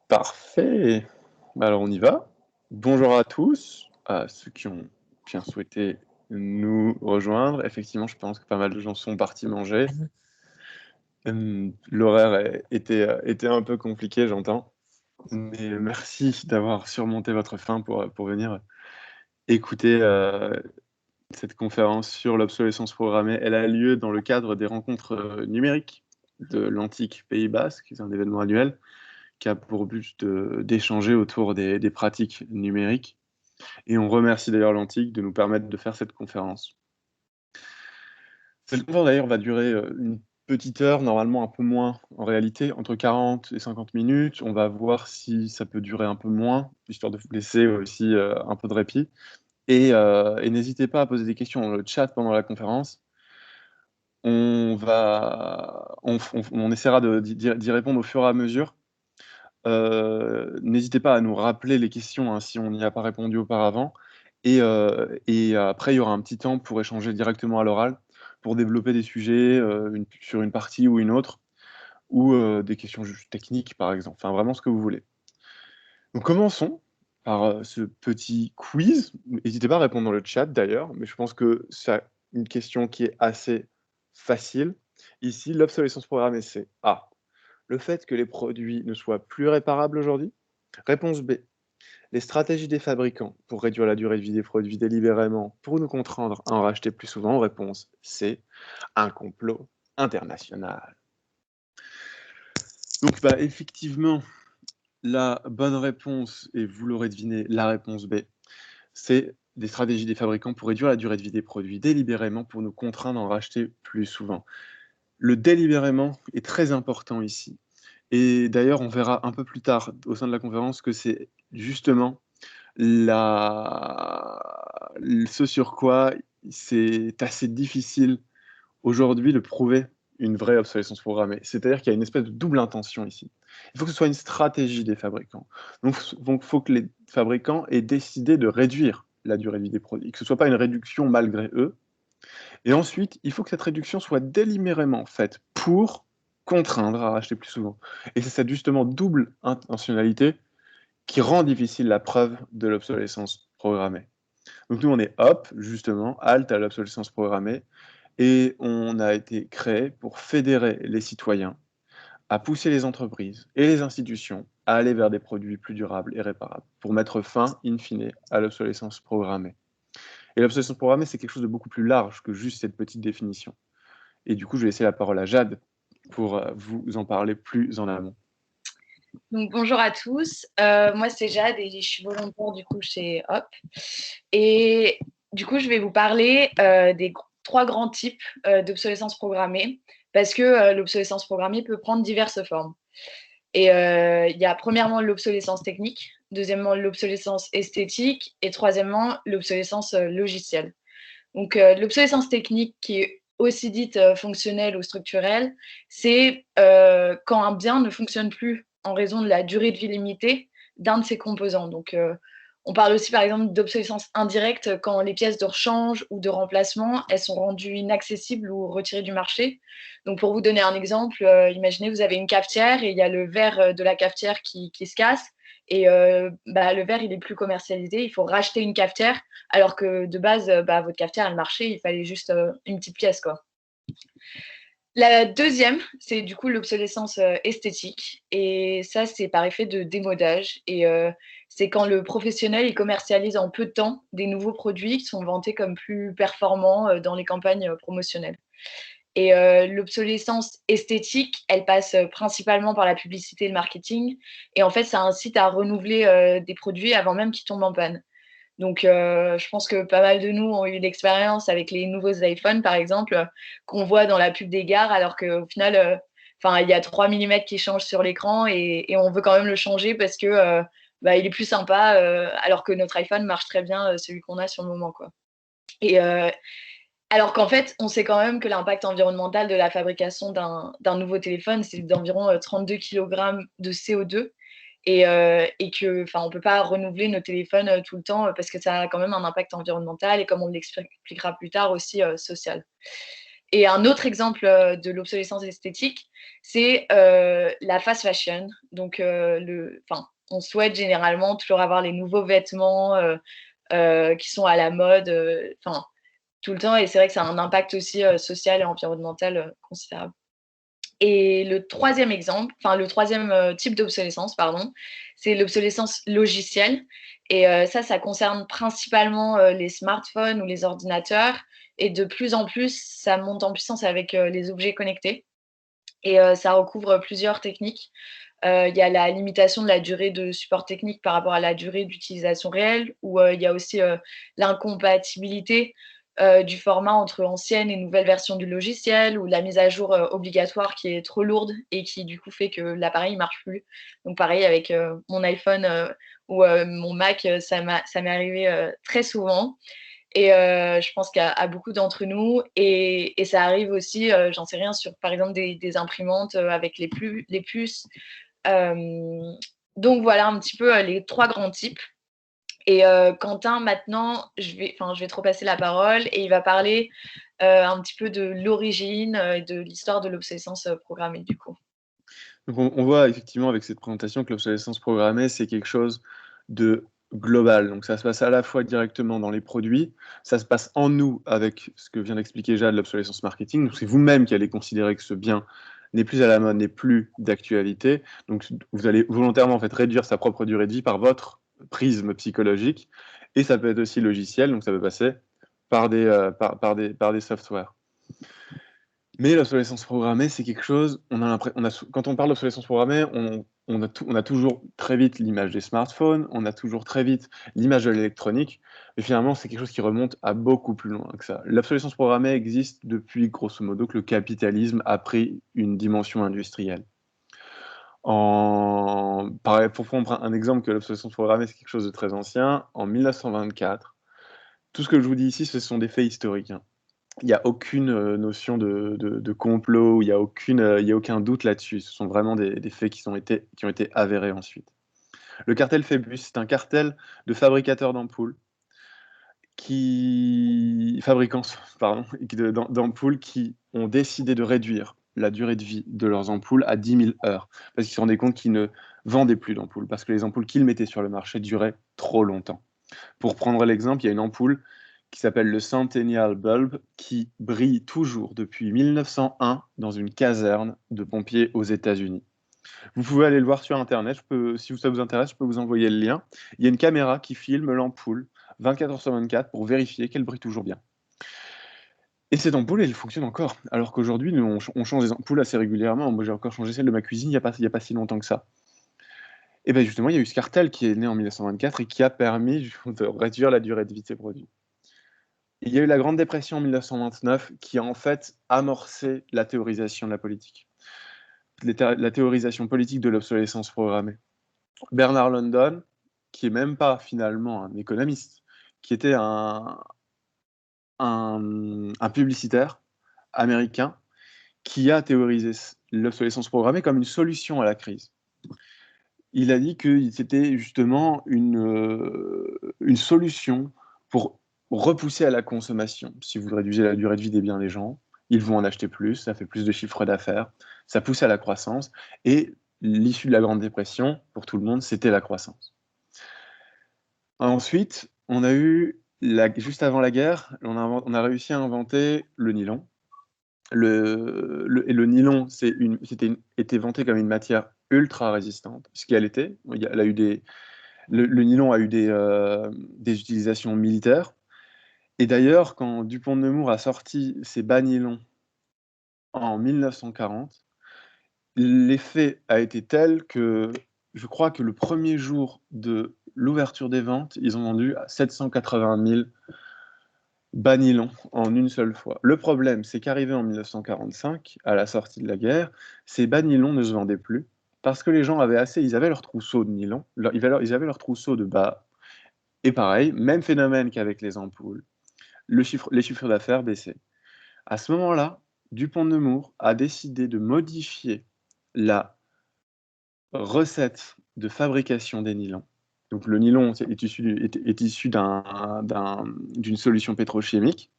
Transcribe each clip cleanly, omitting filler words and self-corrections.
Parfait. Bah, alors on y va. Bonjour à tous, à ceux qui ont bien souhaité nous rejoindre. Effectivement, je pense que pas mal de gens sont partis manger. L'horaire était un peu compliqué, j'entends. Mais merci d'avoir surmonté votre faim pour venir écouter cette conférence sur l'obsolescence programmée. Elle a lieu dans le cadre des rencontres numériques de l'antique Pays Basque, qui est un événement annuel qui a pour but d'échanger autour des pratiques numériques. Et on remercie d'ailleurs l'Antique de nous permettre de faire cette conférence. Cette conférence d'ailleurs va durer une petite heure, normalement un peu moins en réalité, entre 40 et 50 minutes. On va voir si ça peut durer un peu moins, histoire de vous laisser aussi un peu de répit. Et n'hésitez pas à poser des questions dans le chat pendant la conférence. On essaiera d'y répondre au fur et à mesure. N'hésitez pas à nous rappeler les questions hein, si on n'y a pas répondu auparavant. Et après, il y aura un petit temps pour échanger directement à l'oral, pour développer des sujets sur une partie ou une autre, ou des questions juste techniques, par exemple. Enfin, vraiment ce que vous voulez. Donc, commençons par ce petit quiz. N'hésitez pas à répondre dans le chat, d'ailleurs, mais je pense que c'est une question qui est assez facile. Ici, l'obsolescence programmée, c'est A. Le fait que les produits ne soient plus réparables aujourd'hui. Réponse B. Les stratégies des fabricants pour réduire la durée de vie des produits délibérément pour nous contraindre à en racheter plus souvent. Réponse C. Un complot international. Donc, bah, effectivement, la bonne réponse, et vous l'aurez deviné, la réponse B, c'est des stratégies des fabricants pour réduire la durée de vie des produits délibérément pour nous contraindre à en racheter plus souvent. Le délibérément est très important ici. Et d'ailleurs, on verra un peu plus tard au sein de la conférence que c'est justement la... ce sur quoi c'est assez difficile aujourd'hui de prouver une vraie obsolescence programmée. C'est-à-dire qu'il y a une espèce de double intention ici. Il faut que ce soit une stratégie des fabricants. Donc, il faut que les fabricants aient décidé de réduire la durée de vie des produits, que ce ne soit pas une réduction malgré eux. Et ensuite, il faut que cette réduction soit délibérément faite pour contraindre à racheter plus souvent. Et c'est cette justement double intentionnalité qui rend difficile la preuve de l'obsolescence programmée. Donc nous, on est hop, justement, halte à l'obsolescence programmée, et on a été créé pour fédérer les citoyens, à pousser les entreprises et les institutions à aller vers des produits plus durables et réparables, pour mettre fin, in fine, à l'obsolescence programmée. Et l'obsolescence programmée, c'est quelque chose de beaucoup plus large que juste cette petite définition. Et du coup, je vais laisser la parole à Jade pour vous en parler plus en amont. Donc, bonjour à tous, moi c'est Jade et je suis volontaire du coup chez Hop. Et du coup, je vais vous parler des trois grands types d'obsolescence programmée parce que l'obsolescence programmée peut prendre diverses formes. Et il y a premièrement l'obsolescence technique, deuxièmement l'obsolescence esthétique et troisièmement l'obsolescence logicielle. Donc l'obsolescence technique qui est aussi dite fonctionnelle ou structurelle, c'est quand un bien ne fonctionne plus en raison de la durée de vie limitée d'un de ses composants. Donc on parle aussi par exemple d'obsolescence indirecte quand les pièces de rechange ou de remplacement, elles sont rendues inaccessibles ou retirées du marché. Donc pour vous donner un exemple, imaginez vous avez une cafetière et il y a le verre de la cafetière qui se casse et le verre il est plus commercialisé, il faut racheter une cafetière alors que de base votre cafetière elle marchait, il fallait juste une petite pièce quoi. La deuxième, c'est du coup l'obsolescence esthétique. Et ça, c'est par effet de démodage. Et c'est quand le professionnel il commercialise en peu de temps des nouveaux produits qui sont vantés comme plus performants dans les campagnes promotionnelles. Et l'obsolescence esthétique, elle passe principalement par la publicité et le marketing. Et en fait, ça incite à renouveler des produits avant même qu'ils tombent en panne. Donc, je pense que pas mal de nous ont eu l'expérience avec les nouveaux iPhones, par exemple, qu'on voit dans la pub des gares, alors qu'au final, il y a 3 millimètres qui changent sur l'écran et on veut quand même le changer parce que il est plus sympa, alors que notre iPhone marche très bien, celui qu'on a sur le moment, quoi. Et alors qu'en fait, on sait quand même que l'impact environnemental de la fabrication d'un nouveau téléphone, c'est d'environ 32 kg de CO2 et que, on peut pas renouveler nos téléphones tout le temps parce que ça a quand même un impact environnemental et comme on l'expliquera plus tard aussi social. Et un autre exemple de l'obsolescence esthétique, c'est la fast fashion. Donc, on souhaite généralement toujours avoir les nouveaux vêtements qui sont à la mode, tout le temps. Et c'est vrai que ça a un impact aussi social et environnemental considérable. Et le troisième exemple, enfin le troisième type d'obsolescence, pardon, c'est l'obsolescence logicielle. Et ça concerne principalement les smartphones ou les ordinateurs. Et de plus en plus, ça monte en puissance avec les objets connectés. Et ça recouvre plusieurs techniques. Il y a la limitation de la durée de support technique par rapport à la durée d'utilisation réelle, ou il y a aussi l'incompatibilité du format entre ancienne et nouvelle version du logiciel, ou la mise à jour obligatoire qui est trop lourde et qui du coup fait que l'appareil ne marche plus. Donc pareil avec mon iPhone ou mon Mac, ça m'est arrivé très souvent. Et je pense qu'à beaucoup d'entre nous. Et ça arrive aussi, j'en sais rien, sur par exemple des imprimantes avec les puces. Donc voilà un petit peu les trois grands types. Et Quentin, maintenant, je vais te repasser la parole et il va parler un petit peu de l'origine et de l'histoire de l'obsolescence programmée, du coup. Donc on voit effectivement avec cette présentation que l'obsolescence programmée, c'est quelque chose de global. Donc ça se passe à la fois directement dans les produits, ça se passe en nous avec ce que vient d'expliquer Jade, l'obsolescence marketing. Donc c'est vous-même qui allez considérer que ce bien n'est plus à la mode, n'est plus d'actualité. Donc vous allez volontairement en fait réduire sa propre durée de vie par votre prisme psychologique. Et ça peut être aussi logiciel, donc ça peut passer par des softwares. Mais l'obsolescence programmée, c'est quelque chose, quand on parle d'obsolescence programmée, on a toujours très vite l'image des smartphones, on a toujours très vite l'image de l'électronique, mais finalement, c'est quelque chose qui remonte à beaucoup plus loin que ça. L'obsolescence programmée existe depuis, grosso modo, que le capitalisme a pris une dimension industrielle. Pour prendre un exemple que l'obsolescence programmée, c'est quelque chose de très ancien, en 1924, tout ce que je vous dis ici, ce sont des faits historiques, hein. Il n'y a aucune notion de complot, il y a aucun doute là-dessus. Ce sont vraiment des faits qui ont été avérés ensuite. Le cartel Phébus, c'est un cartel de fabricateurs d'ampoules, fabricants, pardon, d'ampoules qui ont décidé de réduire la durée de vie de leurs ampoules à 10 000 heures, parce qu'ils se rendaient compte qu'ils ne vendaient plus d'ampoules, parce que les ampoules qu'ils mettaient sur le marché duraient trop longtemps. Pour prendre l'exemple, il y a une ampoule qui s'appelle le Centennial Bulb, qui brille toujours depuis 1901 dans une caserne de pompiers aux États-Unis. Vous pouvez aller le voir sur Internet, si ça vous intéresse, je peux vous envoyer le lien. Il y a une caméra qui filme l'ampoule 24 heures sur 24 pour vérifier qu'elle brille toujours bien. Et cette ampoule, elle fonctionne encore, alors qu'aujourd'hui, nous, on change des ampoules assez régulièrement. Moi, j'ai encore changé celle de ma cuisine il n'y a pas si longtemps que ça. Et bien justement, il y a eu ce cartel qui est né en 1924 et qui a permis de réduire la durée de vie de ces produits. Il y a eu la Grande Dépression en 1929 qui a en fait amorcé la théorisation de la politique, la théorisation politique de l'obsolescence programmée. Bernard London, qui est même pas finalement un économiste, qui était un publicitaire américain, qui a théorisé l'obsolescence programmée comme une solution à la crise. Il a dit que c'était justement une solution pour repousser à la consommation. Si vous réduisez la durée de vie des biens des gens, ils vont en acheter plus, ça fait plus de chiffre d'affaires, ça pousse à la croissance. Et l'issue de la Grande Dépression, pour tout le monde, c'était la croissance. Ensuite, on a eu, juste avant la guerre, on a réussi à inventer le nylon. Et le nylon était vanté comme une matière ultra résistante, ce qu'elle était. Elle a eu le nylon a eu des utilisations militaires. Et d'ailleurs, quand Dupont de Nemours a sorti ses bas nylons en 1940, l'effet a été tel que je crois que le premier jour de l'ouverture des ventes, ils ont vendu 780 000 bas nylon en une seule fois. Le problème, c'est qu'arrivé en 1945, à la sortie de la guerre, ces bas nylon ne se vendaient plus parce que les gens ils avaient leur trousseau de nylon, ils avaient leur trousseau de bas. Et pareil, même phénomène qu'avec les ampoules, les chiffres d'affaires baissaient. À ce moment-là, Dupont de Nemours a décidé de modifier la recette de fabrication des nylons. Donc le nylon est issu d'une solution pétrochimique.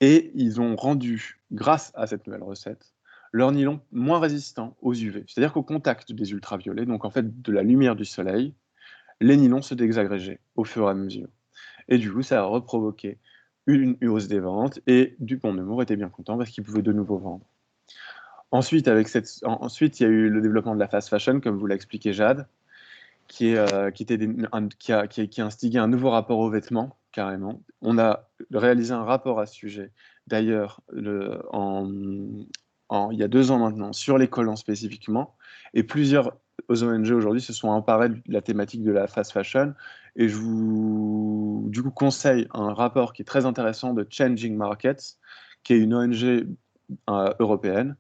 Et ils ont rendu, grâce à cette nouvelle recette, leur nylon moins résistant aux UV. C'est-à-dire qu'au contact des ultraviolets, donc en fait de la lumière du soleil, les nylons se désagrégeaient au fur et à mesure. Et du coup, ça a reprovoqué une hausse des ventes et Dupont de Nemours était bien content parce qu'il pouvait de nouveau vendre. Ensuite, ensuite, il y a eu le développement de la fast fashion, comme vous l'a expliqué Jade, qui a instigé un nouveau rapport aux vêtements, carrément. On a réalisé un rapport à ce sujet, d'ailleurs, il y a 2 ans maintenant, sur les collants spécifiquement, et plusieurs ONG aujourd'hui se sont emparés de la thématique de la fast fashion, et je vous, du coup, conseille un rapport qui est très intéressant de Changing Markets, qui est une ONG européenne,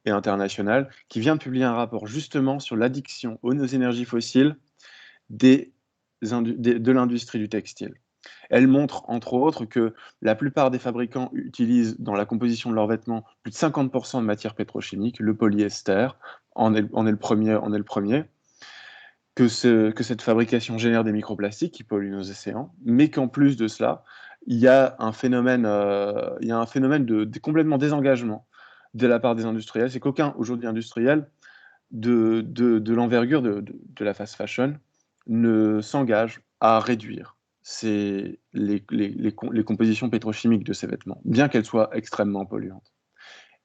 et internationale, qui vient de publier un rapport justement sur l'addiction aux énergies fossiles de l'industrie du textile. Elle montre, entre autres, que la plupart des fabricants utilisent dans la composition de leurs vêtements plus de 50% de matières pétrochimiques, le polyester en est le premier, que cette fabrication génère des microplastiques qui polluent nos océans, mais qu'en plus de cela, il y a un phénomène de complètement désengagement de la part des industriels. C'est qu'aucun aujourd'hui industriel de l'envergure de la fast fashion ne s'engage à réduire les compositions pétrochimiques de ces vêtements, bien qu'elles soient extrêmement polluantes.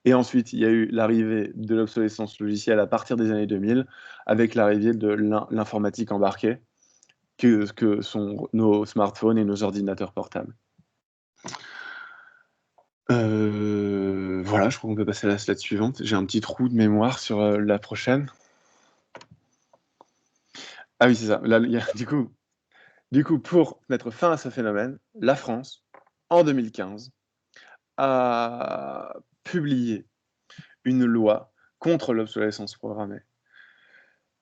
Et ensuite, il y a eu l'arrivée de l'obsolescence logicielle à partir des années 2000, avec l'arrivée de l'informatique embarquée, que sont nos smartphones et nos ordinateurs portables. Voilà, je crois qu'on peut passer à la slide suivante. J'ai un petit trou de mémoire sur la prochaine. Ah oui, c'est ça. Là, du coup, pour mettre fin à ce phénomène, la France, en 2015, a publié une loi contre l'obsolescence programmée.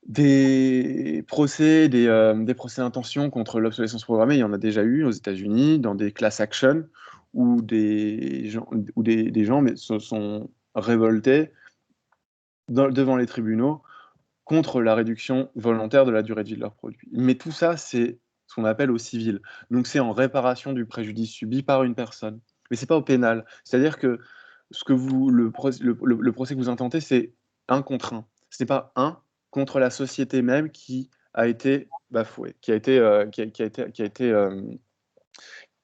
Des procès d'intention contre l'obsolescence programmée, il y en a déjà eu aux États-Unis, dans des class actions, où des gens se sont révoltés devant les tribunaux contre la réduction volontaire de la durée de vie de leurs produits. Mais tout ça, c'est ce qu'on appelle au civil. Donc c'est en réparation du préjudice subi par une personne. Mais c'est pas au pénal. C'est-à-dire que le procès que vous intentez, c'est un contre un. Ce n'est pas un contre la société même qui a été bafouée,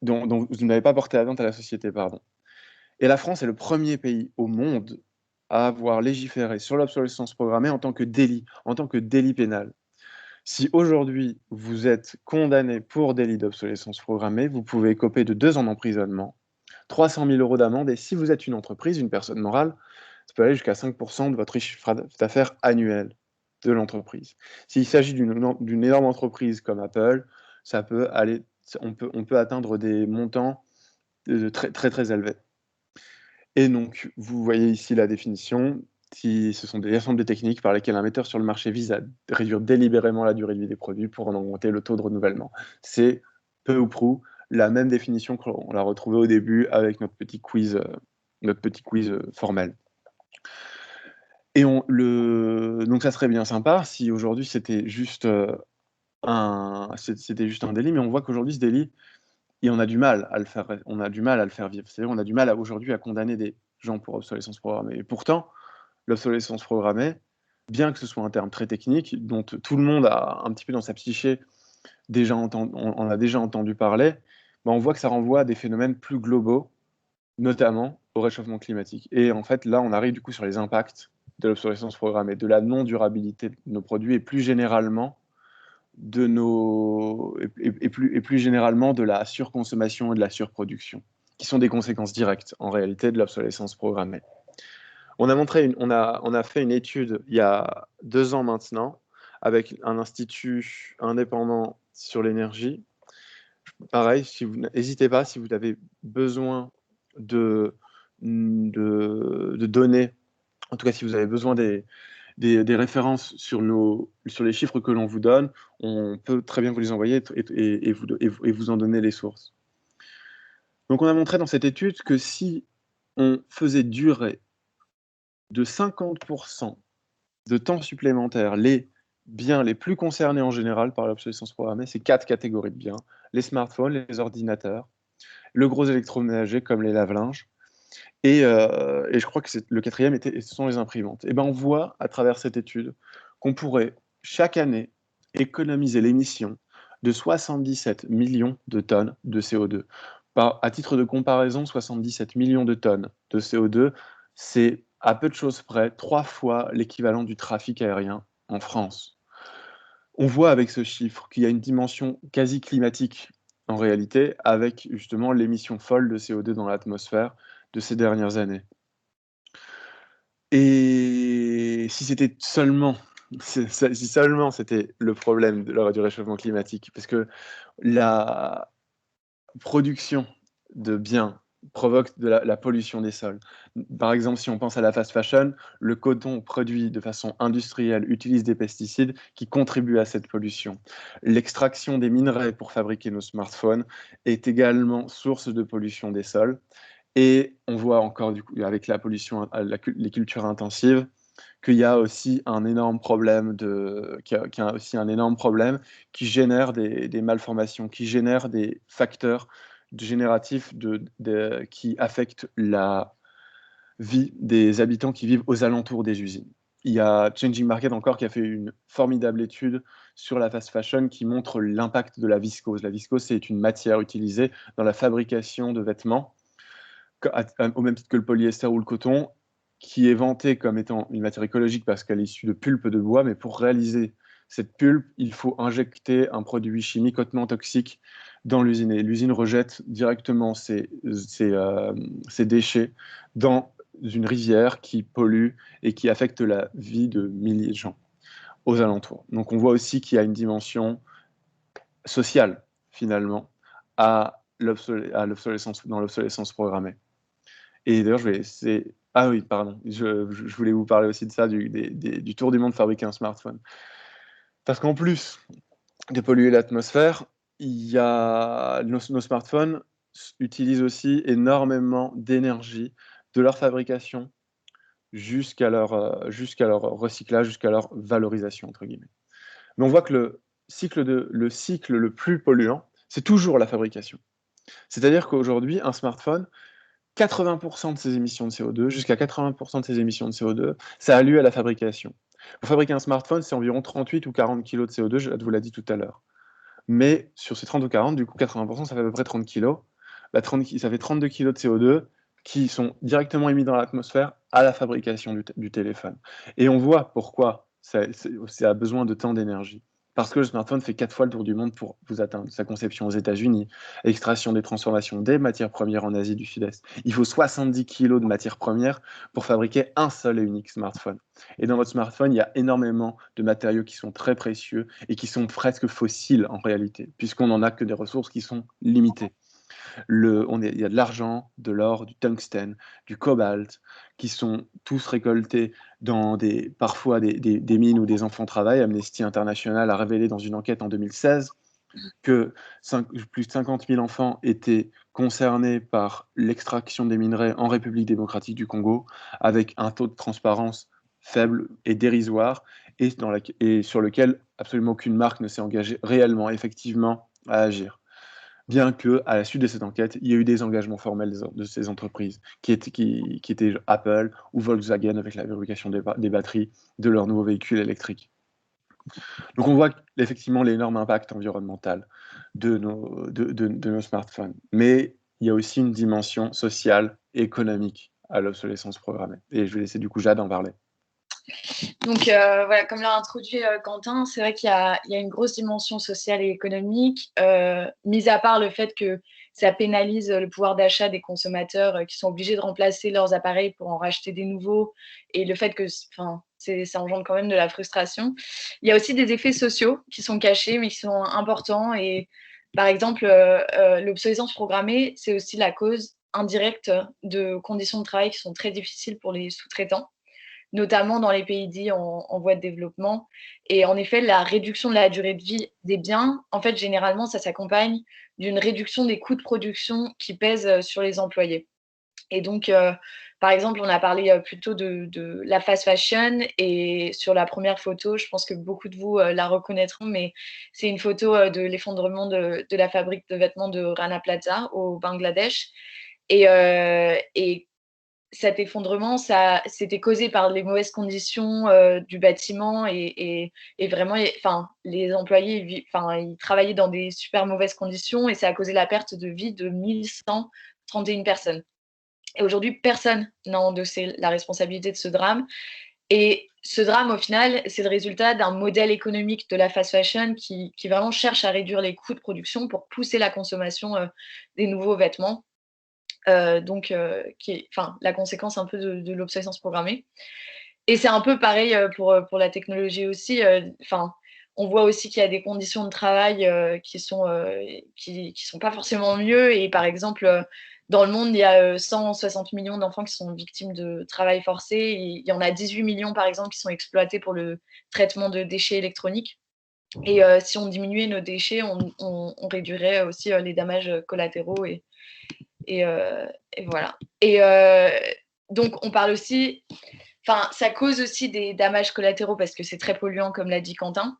dont vous n'avez pas porté atteinte à la société, pardon. Et la France est le premier pays au monde à avoir légiféré sur l'obsolescence programmée en tant que délit pénal. Si aujourd'hui vous êtes condamné pour délit d'obsolescence programmée, vous pouvez écoper de 2 ans d'emprisonnement, 300 000 € d'amende, et si vous êtes une entreprise, une personne morale, ça peut aller jusqu'à 5% de votre chiffre d'affaires annuel de l'entreprise. S'il s'agit d'une énorme entreprise comme Apple, on peut atteindre des montants très, très, très élevés. Et donc, vous voyez ici la définition. Ce sont des ensembles de techniques par lesquelles un metteur sur le marché vise à réduire délibérément la durée de vie des produits pour en augmenter le taux de renouvellement. C'est peu ou prou la même définition qu'on l'a retrouvée au début avec notre petit quiz formel. Et donc ça serait bien sympa si aujourd'hui c'était juste un délit, mais on voit qu'aujourd'hui ce délit, et on a du mal à le faire vivre. C'est-à-dire on a du mal aujourd'hui à condamner des gens pour obsolescence programmée. Et pourtant, l'obsolescence programmée, bien que ce soit un terme très technique, dont tout le monde a un petit peu dans sa psyché on a déjà entendu parler, on voit que ça renvoie à des phénomènes plus globaux, notamment au réchauffement climatique. Et en fait, là, on arrive du coup sur les impacts de l'obsolescence programmée, de la non-durabilité de nos produits et plus généralement plus généralement de la surconsommation et de la surproduction, qui sont des conséquences directes en réalité de l'obsolescence programmée. On a fait une étude il y a 2 ans maintenant avec un institut indépendant sur l'énergie. Pareil, n'hésitez pas si vous avez besoin de données, en tout cas si vous avez besoin des références sur les chiffres que l'on vous donne, on peut très bien vous les envoyer et vous en donner les sources. Donc on a montré dans cette étude que si on faisait durer de 50% de temps supplémentaire les biens les plus concernés en général par l'obsolescence programmée, c'est 4 catégories de biens: les smartphones, les ordinateurs, le gros électroménager comme les lave-linges, et je crois que le quatrième ce sont les imprimantes. Et ben on voit à travers cette étude qu'on pourrait chaque année économiser l'émission de 77 millions de tonnes de CO2. À titre de comparaison, 77 millions de tonnes de CO2, c'est à peu de choses près 3 fois l'équivalent du trafic aérien en France. On voit avec ce chiffre qu'il y a une dimension quasi climatique en réalité, avec justement l'émission folle de CO2 dans l'atmosphère de ces dernières années. Et si c'était seulement, si seulement c'était le problème du réchauffement climatique, parce que la production de biens provoque de la pollution des sols. Par exemple, si on pense à la fast fashion, le coton produit de façon industrielle utilise des pesticides qui contribuent à cette pollution. L'extraction des minerais pour fabriquer nos smartphones est également source de pollution des sols. Et on voit encore, du coup, avec la pollution, les cultures intensives, qu'il y a aussi un énorme problème qui génère des malformations, qui génère des facteurs génératifs qui affectent la vie des habitants qui vivent aux alentours des usines. Il y a Changing Market encore qui a fait une formidable étude sur la fast fashion qui montre l'impact de la viscose. La viscose, c'est une matière utilisée dans la fabrication de vêtements au même titre que le polyester ou le coton, qui est vanté comme étant une matière écologique parce qu'elle est issue de pulpe de bois, mais pour réaliser cette pulpe, il faut injecter un produit chimique hautement toxique dans l'usine. Et l'usine rejette directement ces déchets dans une rivière qui pollue et qui affecte la vie de milliers de gens aux alentours. Donc on voit aussi qu'il y a une dimension sociale, finalement, dans l'obsolescence programmée. Et d'ailleurs, je vais laisser. Ah oui, pardon. Je voulais vous parler aussi de ça, du tour du monde fabriquer un smartphone. Parce qu'en plus de polluer l'atmosphère, nos smartphones utilisent aussi énormément d'énergie de leur fabrication jusqu'à leur recyclage, jusqu'à leur valorisation, entre guillemets. Mais on voit que le cycle le plus polluant, c'est toujours la fabrication. C'est-à-dire qu'aujourd'hui, un smartphone, 80% de ses émissions de CO2, jusqu'à 80% de ses émissions de CO2, ça a lieu à la fabrication. Pour fabriquer un smartphone, c'est environ 38 ou 40 kg de CO2, je vous l'ai dit tout à l'heure. Mais sur ces 30 ou 40, du coup, 80%, ça fait à peu près 30 kg. Ça fait 32 kg de CO2 qui sont directement émis dans l'atmosphère à la fabrication du téléphone. Et on voit pourquoi ça a besoin de tant d'énergie. Parce que le smartphone fait 4 fois le tour du monde pour vous atteindre. Sa conception aux États-Unis, extraction des transformations des matières premières en Asie du Sud-Est. Il faut 70 kg de matières premières pour fabriquer un seul et unique smartphone. Et dans votre smartphone, il y a énormément de matériaux qui sont très précieux et qui sont presque fossiles en réalité, puisqu'on n'en a que des ressources qui sont limitées. Il y a de l'argent, de l'or, du tungstène, du cobalt, qui sont tous récoltés dans parfois des mines où des enfants travaillent. Amnesty International a révélé dans une enquête en 2016 que plus de 50 000 enfants étaient concernés par l'extraction des minerais en République démocratique du Congo, avec un taux de transparence faible et dérisoire, et sur lequel absolument aucune marque ne s'est engagée réellement, effectivement, à agir. Bien que, à la suite de cette enquête, il y a eu des engagements formels de ces entreprises, qui étaient Apple ou Volkswagen avec la fabrication des batteries de leurs nouveaux véhicules électriques. Donc on voit effectivement l'énorme impact environnemental de nos smartphones. Mais il y a aussi une dimension sociale et économique à l'obsolescence programmée. Et je vais laisser du coup Jade en parler. Donc voilà, comme l'a introduit Quentin, c'est vrai qu'il y a une grosse dimension sociale et économique, mis à part le fait que ça pénalise le pouvoir d'achat des consommateurs qui sont obligés de remplacer leurs appareils pour en racheter des nouveaux, et le fait que ça engendre quand même de la frustration. Il y a aussi des effets sociaux qui sont cachés mais qui sont importants, et par exemple, l'obsolescence programmée, c'est aussi la cause indirecte de conditions de travail qui sont très difficiles pour les sous-traitants, notamment dans les pays dits en voie de développement. Et en effet, la réduction de la durée de vie des biens, en fait, généralement, ça s'accompagne d'une réduction des coûts de production qui pèsent sur les employés. Et donc, par exemple, on a parlé plutôt de la fast fashion. Et sur la première photo, je pense que beaucoup de vous la reconnaîtront, mais c'est une photo de l'effondrement de la fabrique de vêtements de Rana Plaza au Bangladesh. Et cet effondrement, c'était causé par les mauvaises conditions du bâtiment et vraiment, enfin, les employés, ils travaillaient dans des super mauvaises conditions et ça a causé la perte de vie de 1131 personnes. Et aujourd'hui, personne n'a endossé la responsabilité de ce drame. Et ce drame, au final, c'est le résultat d'un modèle économique de la fast fashion qui vraiment cherche à réduire les coûts de production pour pousser la consommation des nouveaux vêtements. Donc, qui est la conséquence un peu de l'obsolescence programmée. Et c'est un peu pareil pour la technologie aussi. On voit aussi qu'il y a des conditions de travail qui sont pas forcément mieux. Et par exemple, dans le monde, il y a 160 millions d'enfants qui sont victimes de travail forcé. Et il y en a 18 millions, par exemple, qui sont exploités pour le traitement de déchets électroniques. Et si on diminuait nos déchets, on réduirait aussi les dommages collatéraux et, et voilà. Et donc, on parle aussi, ça cause aussi des dommages collatéraux parce que c'est très polluant, comme l'a dit Quentin,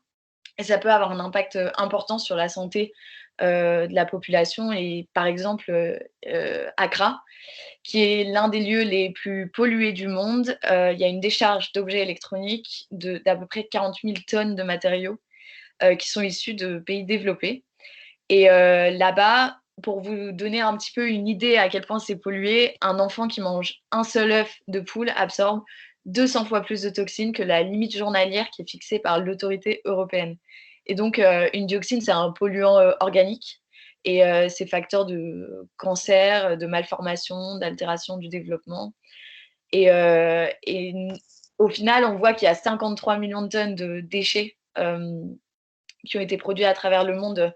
et ça peut avoir un impact important sur la santé de la population. Et par exemple, Accra, qui est l'un des lieux les plus pollués du monde, il y a une décharge d'objets électroniques d'à peu près 40 000 tonnes de matériaux qui sont issus de pays développés. Et là-bas, pour vous donner un petit peu une idée à quel point c'est pollué, un enfant qui mange un seul œuf de poule absorbe 200 fois plus de toxines que la limite journalière qui est fixée par l'autorité européenne. Et donc, une dioxine, c'est un polluant organique et c'est facteur de cancer, de malformation, d'altération du développement. Et au final, on voit qu'il y a 53 millions de tonnes de déchets qui ont été produits à travers le monde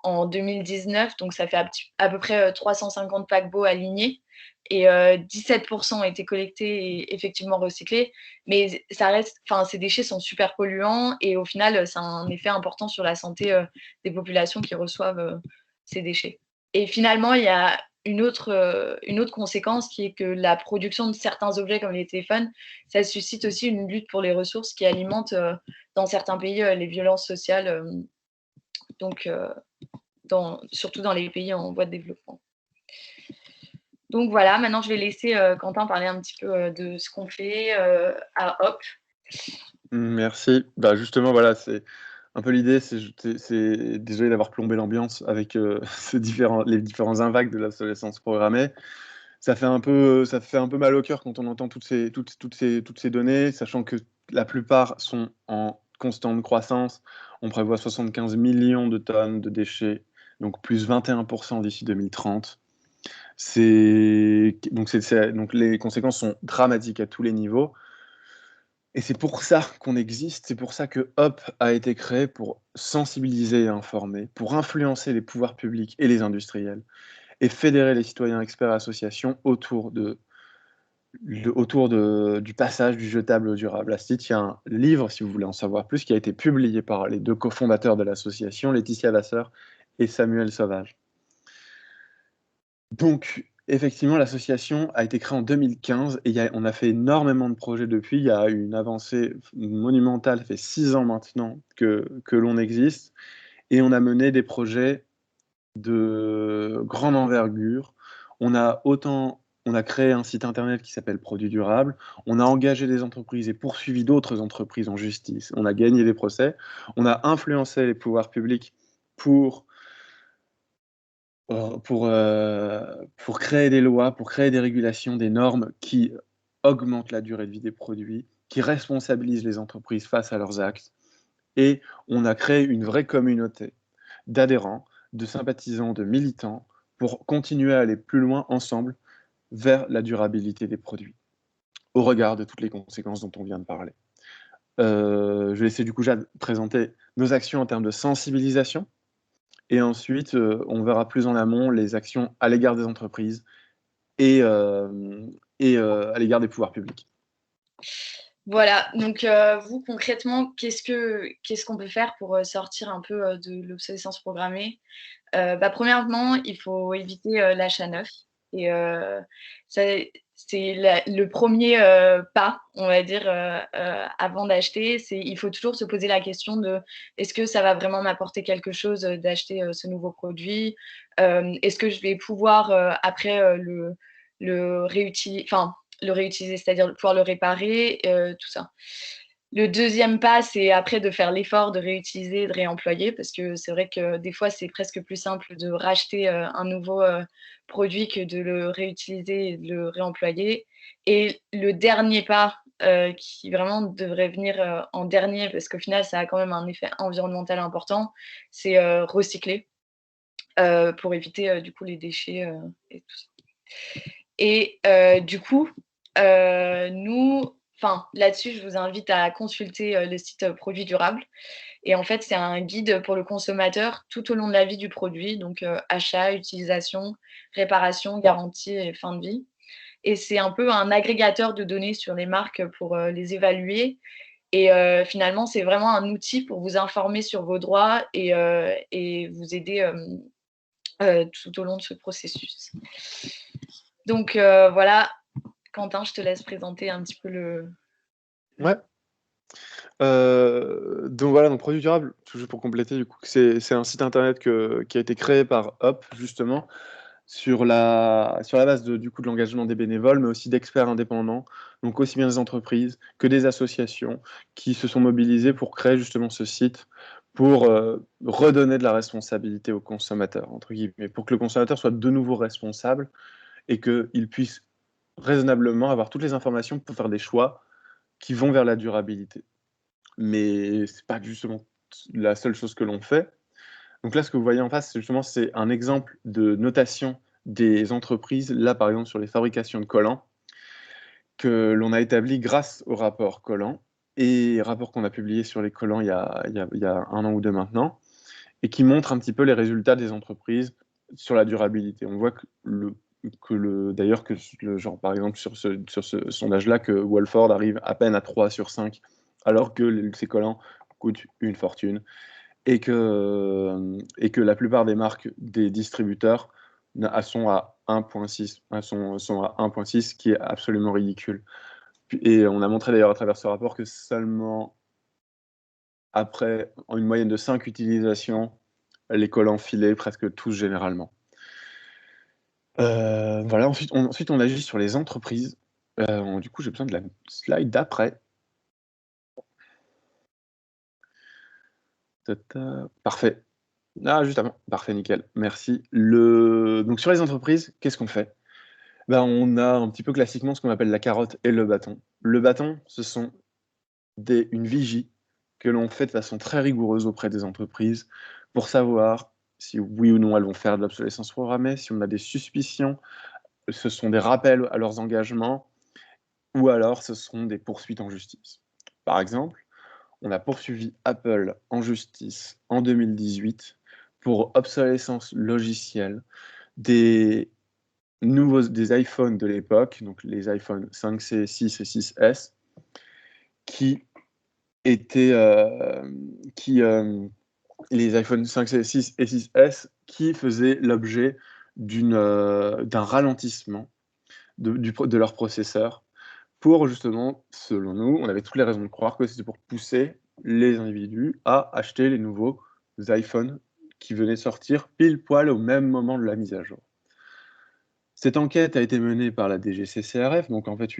en 2019, donc ça fait à peu près 350 paquebots alignés. Et 17% ont été collectés et effectivement recyclés. Mais ça reste, ces déchets sont super polluants et au final, ça a un effet important sur la santé des populations qui reçoivent ces déchets. Et finalement, il y a une autre conséquence qui est que la production de certains objets comme les téléphones, ça suscite aussi une lutte pour les ressources qui alimente dans certains pays les violences sociales. Donc, surtout dans les pays en voie de développement. Donc voilà, maintenant je vais laisser Quentin parler un petit peu de ce qu'on fait à Hop. Merci. Bah justement, voilà, c'est un peu l'idée, c'est désolé d'avoir plombé l'ambiance avec les différents impacts de l'obsolescence programmée. Ça fait un peu mal au cœur quand on entend toutes ces données, sachant que la plupart sont en constante croissance. On prévoit 75 millions de tonnes de déchets, donc plus 21% d'ici 2030. Donc les conséquences sont dramatiques à tous les niveaux. Et c'est pour ça qu'on existe, c'est pour ça que Hop a été créé pour sensibiliser et informer, pour influencer les pouvoirs publics et les industriels, et fédérer les citoyens experts et associations du passage du jetable au durable. À ce titre, il y a un livre, si vous voulez en savoir plus, qui a été publié par les deux cofondateurs de l'association, Laetitia Vasseur et Samuel Sauvage. Donc, effectivement, l'association a été créée en 2015 et on a fait énormément de projets depuis. Il y a eu une avancée monumentale, ça fait 6 ans maintenant que l'on existe. Et on a mené des projets de grande envergure. On a créé un site internet qui s'appelle Produits Durables. On a engagé des entreprises et poursuivi d'autres entreprises en justice. On a gagné des procès. On a influencé les pouvoirs publics pour créer des lois, pour créer des régulations, des normes qui augmentent la durée de vie des produits, qui responsabilisent les entreprises face à leurs actes. Et on a créé une vraie communauté d'adhérents, de sympathisants, de militants, pour continuer à aller plus loin ensemble vers la durabilité des produits, au regard de toutes les conséquences dont on vient de parler. Je vais laisser du coup Jade présenter nos actions en termes de sensibilisation. Et ensuite, on verra plus en amont les actions à l'égard des entreprises et à l'égard des pouvoirs publics. Voilà, donc vous concrètement, qu'est-ce qu'on peut faire pour sortir un peu de l'obsolescence programmée? Premièrement, il faut éviter l'achat neuf. Et c'est le premier pas, on va dire, avant d'acheter. Il faut toujours se poser la question de est-ce que ça va vraiment m'apporter quelque chose d'acheter ce nouveau produit. Est-ce que je vais pouvoir après le réutiliser, c'est-à-dire pouvoir le réparer, tout ça. Le deuxième pas, c'est après de faire l'effort de réutiliser, de réemployer, parce que c'est vrai que des fois, c'est presque plus simple de racheter un nouveau produit que de le réutiliser et de le réemployer. Et le dernier pas, qui vraiment devrait venir en dernier, parce qu'au final, ça a quand même un effet environnemental important, c'est recycler pour éviter du coup les déchets et tout ça. Et du coup, là-dessus, je vous invite à consulter le site Produits Durables. Et en fait, c'est un guide pour le consommateur tout au long de la vie du produit, donc achat, utilisation, réparation, garantie et fin de vie. Et c'est un peu un agrégateur de données sur les marques pour les évaluer. Et finalement, c'est vraiment un outil pour vous informer sur vos droits et vous aider tout au long de ce processus. Donc voilà, Quentin, je te laisse présenter un petit peu le. Ouais. Donc voilà, donc Produits Durables, toujours pour compléter, du coup, c'est un site internet qui a été créé par Hop, justement, sur la base du coup, de l'engagement des bénévoles, mais aussi d'experts indépendants, donc aussi bien des entreprises que des associations qui se sont mobilisées pour créer justement ce site, pour redonner de la responsabilité aux consommateurs, entre guillemets, pour que le consommateur soit de nouveau responsable et qu'il puisse raisonnablement avoir toutes les informations pour faire des choix qui vont vers la durabilité. Mais c'est pas justement la seule chose que l'on fait. Donc là, ce que vous voyez en face, c'est un exemple de notation des entreprises, là par exemple sur les fabrications de collants, que l'on a établi grâce au rapport Collant, et rapport qu'on a publié sur les collants il y a 1 an ou 2 maintenant, et qui montre un petit peu les résultats des entreprises sur la durabilité. On voit d'ailleurs que genre, par exemple sur ce sondage-là, que Walford arrive à peine à 3 sur 5, alors que ces collants coûtent une fortune, et que la plupart des marques des distributeurs sont à 1,6, sont à 1,6, ce qui est absolument ridicule. Et on a montré d'ailleurs à travers ce rapport que seulement après une moyenne de 5 utilisations, les collants filaient presque tous généralement. Voilà, ensuite on agit sur les entreprises. Du coup, j'ai besoin de la slide d'après. Parfait. Ah, juste avant. Parfait, nickel. Merci. Donc sur les entreprises, qu'est-ce qu'on fait? Ben, on a un petit peu classiquement ce qu'on appelle la carotte et le bâton. Le bâton, ce sont une vigie que l'on fait de façon très rigoureuse auprès des entreprises pour savoir si oui ou non elles vont faire de l'obsolescence programmée, si on a des suspicions, ce sont des rappels à leurs engagements, ou alors ce sont des poursuites en justice. Par exemple, on a poursuivi Apple en justice en 2018 pour obsolescence logicielle des iPhones de l'époque, donc les iPhone 5C, 6 et 6S, qui étaient les iPhone 5C, 6 et 6S qui faisaient l'objet d'un ralentissement de leur processeur pour justement, selon nous, on avait toutes les raisons de croire que c'était pour pousser les individus à acheter les nouveaux iPhones qui venaient sortir pile poil au même moment de la mise à jour. Cette enquête a été menée par la DGCCRF, donc en fait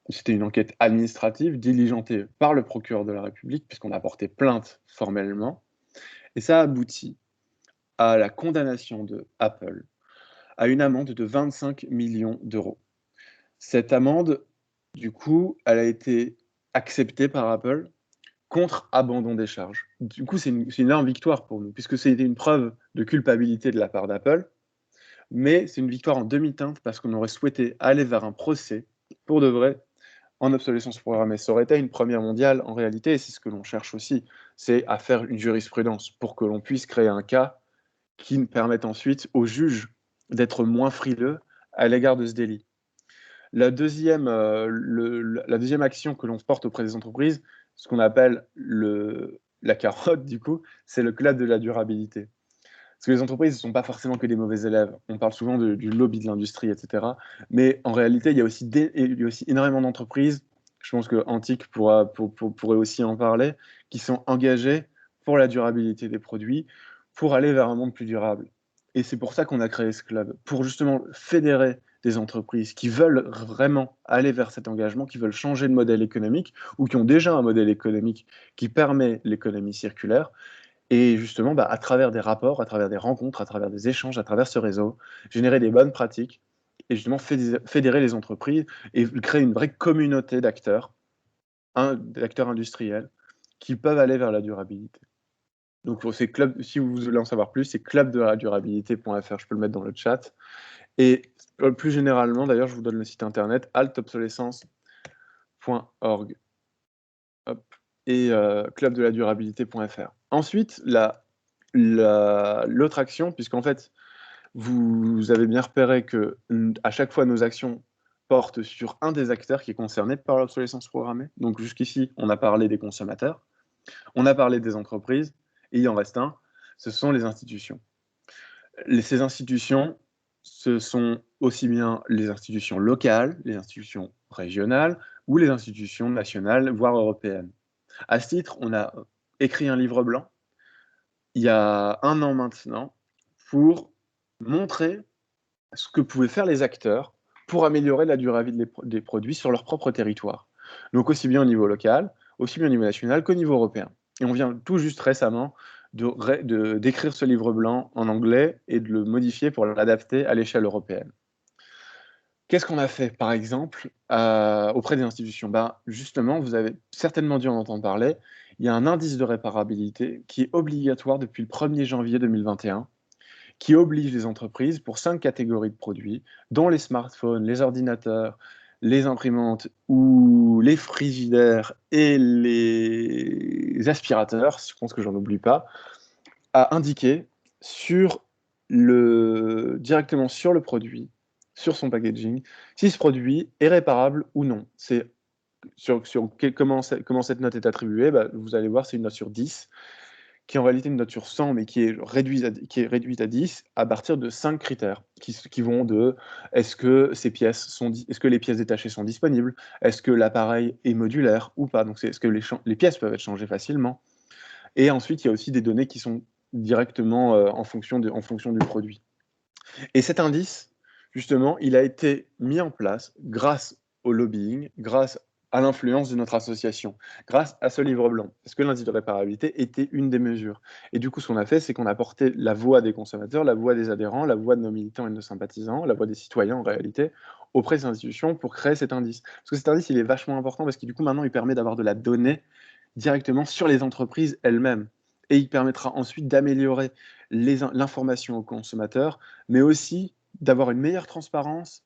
c'était une enquête administrative diligentée par le procureur de la République, puisqu'on a porté plainte formellement, et ça a abouti à la condamnation de Apple à une amende de 25 millions d'euros. Cette amende, du coup, elle a été acceptée par Apple contre abandon des charges. Du coup, c'est une énorme victoire pour nous, puisque c'était une preuve de culpabilité de la part d'Apple, mais c'est une victoire en demi-teinte parce qu'on aurait souhaité aller vers un procès, pour de vrai, en obsolescence programmée. Ça aurait été une première mondiale en réalité, et c'est ce que l'on cherche aussi, c'est à faire une jurisprudence pour que l'on puisse créer un cas qui permette ensuite aux juges d'être moins frileux à l'égard de ce délit. La deuxième action que l'on porte auprès des entreprises, ce qu'on appelle la carotte, du coup, c'est le club de la durabilité. Parce que les entreprises ne sont pas forcément que des mauvais élèves. On parle souvent du lobby de l'industrie, etc. Mais en réalité, il y a aussi énormément d'entreprises, je pense que Antique pourrait aussi en parler, qui sont engagées pour la durabilité des produits, pour aller vers un monde plus durable. Et c'est pour ça qu'on a créé ce club, pour justement fédérer des entreprises qui veulent vraiment aller vers cet engagement, qui veulent changer de modèle économique ou qui ont déjà un modèle économique qui permet l'économie circulaire. Et justement, à travers des rapports, à travers des rencontres, à travers des échanges, à travers ce réseau, générer des bonnes pratiques et justement fédérer les entreprises et créer une vraie communauté d'acteurs, d'acteurs industriels qui peuvent aller vers la durabilité. Donc, c'est club, si vous voulez en savoir plus, c'est clubdeladurabilité.fr, je peux le mettre dans le chat. Et plus généralement, d'ailleurs, je vous donne le site internet altobsolescence.org et clubdeladurabilité.fr. Ensuite, l'autre action, puisqu'en fait, vous avez bien repéré que à chaque fois, nos actions portent sur un des acteurs qui est concerné par l'obsolescence programmée. Donc jusqu'ici, on a parlé des consommateurs, on a parlé des entreprises, et il en reste un, ce sont les institutions. Ces institutions, ce sont aussi bien les institutions locales, les institutions régionales ou les institutions nationales, voire européennes. À ce titre, on a écrit un livre blanc il y a 1 an maintenant pour montrer ce que pouvaient faire les acteurs pour améliorer la durabilité des produits sur leur propre territoire. Donc aussi bien au niveau local, aussi bien au niveau national qu'au niveau européen. Et on vient tout juste récemment d'écrire ce livre blanc en anglais et de le modifier pour l'adapter à l'échelle européenne. Qu'est-ce qu'on a fait, par exemple, auprès des institutions? Justement, vous avez certainement dû en entendre parler, il y a un indice de réparabilité qui est obligatoire depuis le 1er janvier 2021, qui oblige les entreprises pour 5 catégories de produits, dont les smartphones, les ordinateurs, les imprimantes ou les frigidaires et les aspirateurs, je pense que j'en oublie pas, à indiquer directement sur le produit, sur son packaging, si ce produit est réparable ou non. C'est comment cette note est attribuée, vous allez voir, c'est une note sur 10, qui est en réalité une note sur 100, mais qui est réduite à 10 à partir de 5 critères, qui vont de est-ce que est-ce que les pièces détachées sont disponibles? Est-ce que l'appareil est modulaire ou pas? Donc, est-ce que les pièces peuvent être changées facilement? Et ensuite, il y a aussi des données qui sont directement en fonction du produit. Et cet indice, justement, il a été mis en place grâce au lobbying, grâce à l'influence de notre association, grâce à ce livre blanc, parce que l'indice de réparabilité était une des mesures. Et du coup, ce qu'on a fait, c'est qu'on a porté la voix des consommateurs, la voix des adhérents, la voix de nos militants et de nos sympathisants, la voix des citoyens en réalité, auprès des institutions pour créer cet indice. Parce que cet indice, il est vachement important parce que du coup, maintenant, il permet d'avoir de la donnée directement sur les entreprises elles-mêmes. Et il permettra ensuite d'améliorer l'information aux consommateurs, mais aussi d'avoir une meilleure transparence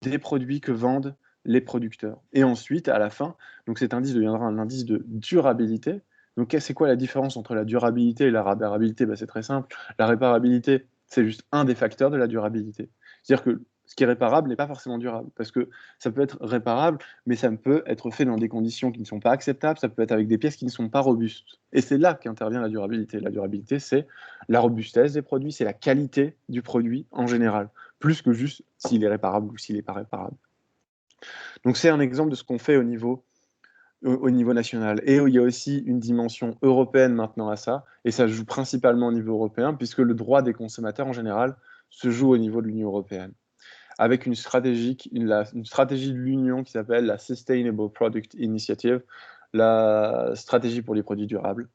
des produits que vendent les producteurs. Et ensuite, à la fin, donc cet indice deviendra un indice de durabilité. Donc, c'est quoi la différence entre la durabilité et la réparabilité? C'est très simple. La réparabilité, c'est juste un des facteurs de la durabilité. C'est-à-dire que ce qui est réparable n'est pas forcément durable, parce que ça peut être réparable, mais ça peut être fait dans des conditions qui ne sont pas acceptables, ça peut être avec des pièces qui ne sont pas robustes. Et c'est là qu'intervient la durabilité. La durabilité, c'est la robustesse des produits, c'est la qualité du produit en général, plus que juste s'il est réparable ou s'il n'est pas réparable. Donc c'est un exemple de ce qu'on fait au niveau national. Et il y a aussi une dimension européenne maintenant à ça, et ça se joue principalement au niveau européen, puisque le droit des consommateurs en général se joue au niveau de l'Union européenne, avec une stratégie de l'Union qui s'appelle la Sustainable Product Initiative, la stratégie pour les produits durables,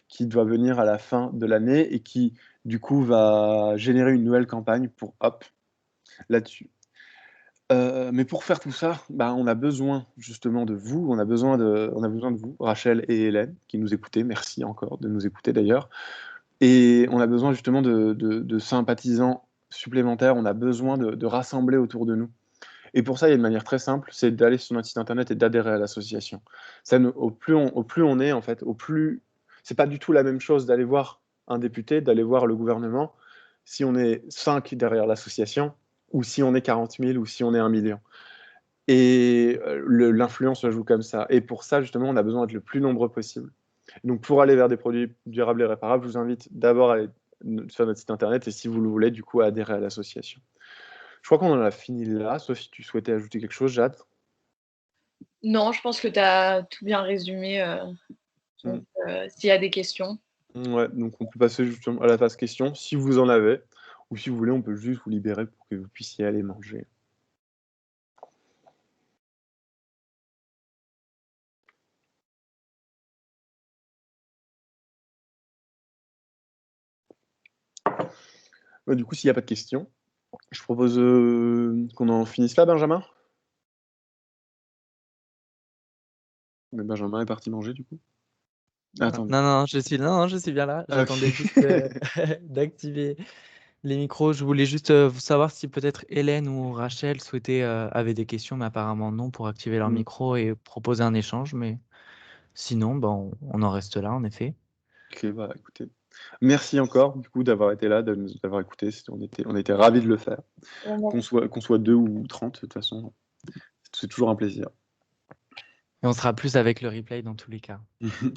qui doit venir à la fin de l'année et qui, du coup, va générer une nouvelle campagne pour Hop là-dessus. Mais pour faire tout ça, on a besoin justement de vous, on a besoin de vous, Rachel et Hélène, qui nous écoutez. Merci encore de nous écouter d'ailleurs. Et on a besoin justement de sympathisants supplémentaires, on a besoin de rassembler autour de nous. Et pour ça, il y a une manière très simple, c'est d'aller sur notre site internet et d'adhérer à l'association. Au plus on est, en fait, c'est pas du tout la même chose d'aller voir un député, d'aller voir le gouvernement, si on est 5 derrière l'association, ou si on est 40 000, ou si on est 1 million. Et l'influence se joue comme ça. Et pour ça, justement, on a besoin d'être le plus nombreux possible. Donc, pour aller vers des produits durables et réparables, je vous invite d'abord à aller sur notre site internet et si vous le voulez, du coup, adhérer à l'association. Je crois qu'on en a fini là, sauf si tu souhaitais ajouter quelque chose, Jade. Non, je pense que tu as tout bien résumé. Donc, s'il y a des questions. Ouais, donc on peut passer justement à la phase questions, si vous en avez, ou si vous voulez, on peut juste vous libérer pour que vous puissiez aller manger. Du coup, s'il n'y a pas de questions, je propose qu'on en finisse là, Benjamin. Mais Benjamin est parti manger, du coup. Attends. Non, je suis bien là. J'attendais Ok. juste d'activer les micros. Je voulais juste savoir si peut-être Hélène ou Rachel avaient des questions, mais apparemment non, pour activer leur micro et proposer un échange. Mais sinon, on en reste là, en effet. Ok, bah écoutez. Merci encore, du coup, d'avoir été là, d'avoir écouté. On était ravis de le faire. Qu'on soit 2 ou 30, de toute façon, c'est toujours un plaisir. Et on sera plus avec le replay dans tous les cas.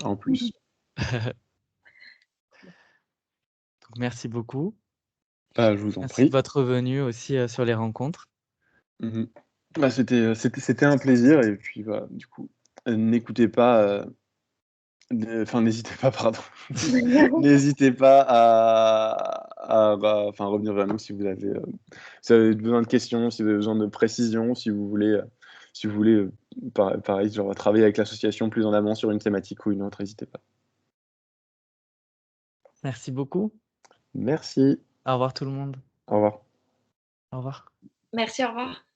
En plus. Donc, merci beaucoup. Bah, je vous en Merci prie. de votre venue aussi sur les rencontres. Bah, c'était un plaisir et puis bah, du coup, n'écoutez pas, n'hésitez pas, pardon. N'hésitez pas à revenir vers nous si vous avez besoin de questions, si vous avez besoin de précisions, si vous voulez, pareil, genre travailler avec l'association plus en amont sur une thématique ou une autre, n'hésitez pas. Merci beaucoup. Merci. Au revoir tout le monde. Au revoir. Au revoir. Merci, au revoir.